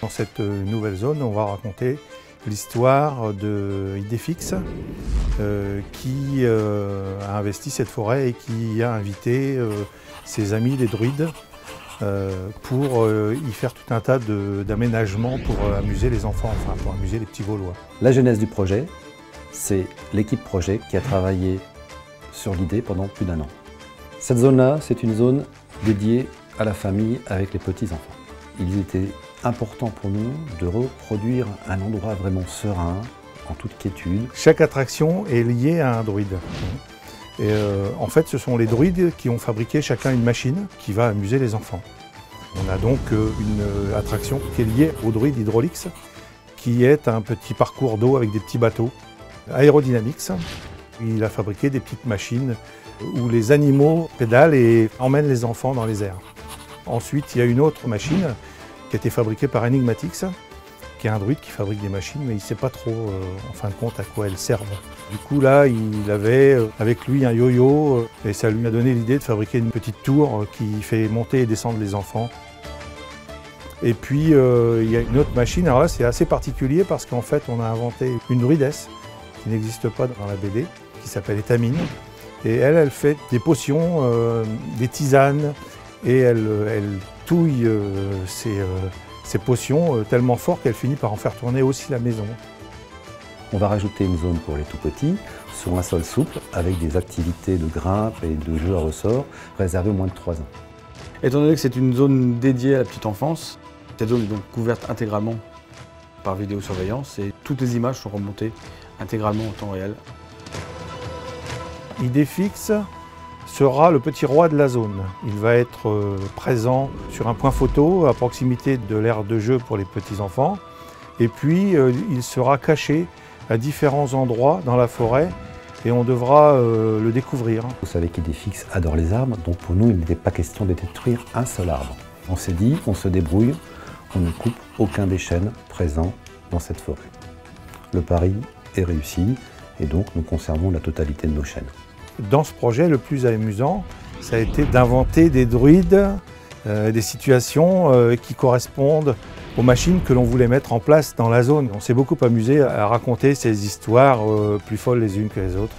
Dans cette nouvelle zone, on va raconter l'histoire de Idéfix qui a investi cette forêt et qui a invité ses amis les druides pour y faire tout un tas d'aménagements pour amuser les enfants, enfin pour amuser les petits Gaulois. La genèse du projet, c'est l'équipe projet qui a travaillé sur l'idée pendant plus d'1 an. Cette zone-là, c'est une zone dédiée à la famille avec les petits-enfants. Il était important pour nous de reproduire un endroit vraiment serein, en toute quiétude. Chaque attraction est liée à un druide. Et en fait, ce sont les druides qui ont fabriqué chacun une machine qui va amuser les enfants. On a donc une attraction qui est liée au druide Hydraulix, qui est un petit parcours d'eau avec des petits bateaux. Aerodynamix, il a fabriqué des petites machines où les animaux pédalent et emmènent les enfants dans les airs. Ensuite, il y a une autre machine qui a été fabriquée par Enigmatix, qui est un druide qui fabrique des machines, mais il ne sait pas trop, en fin de compte, à quoi elles servent. Du coup, là, il avait avec lui un yo-yo, et ça lui a donné l'idée de fabriquer une petite tour qui fait monter et descendre les enfants. Et puis, il y a une autre machine, alors là, c'est assez particulier parce qu'en fait, on a inventé une druidesse qui n'existe pas dans la BD, qui s'appelle Étamine. Et elle fait des potions, des tisanes, et elle touille ces potions tellement fort qu'elle finit par en faire tourner aussi la maison. On va rajouter une zone pour les tout-petits, sur un sol souple, avec des activités de grimpe et de jeux à ressort réservées aux moins de 3 ans. Étant donné que c'est une zone dédiée à la petite enfance, cette zone est donc couverte intégralement par vidéosurveillance et toutes les images sont remontées intégralement en temps réel. Idéfix sera le petit roi de la zone. Il va être présent sur un point photo à proximité de l'aire de jeu pour les petits-enfants. Et puis, il sera caché à différents endroits dans la forêt et on devra le découvrir. Vous savez qu'Idéfix adore les arbres, donc pour nous, il n'était pas question de détruire un seul arbre. On s'est dit, on se débrouille, on ne coupe aucun des chênes présents dans cette forêt. Le pari est réussi et donc nous conservons la totalité de nos chênes. Dans ce projet, le plus amusant, ça a été d'inventer des druides, des situations qui correspondent aux machines que l'on voulait mettre en place dans la zone. On s'est beaucoup amusé à raconter ces histoires plus folles les unes que les autres.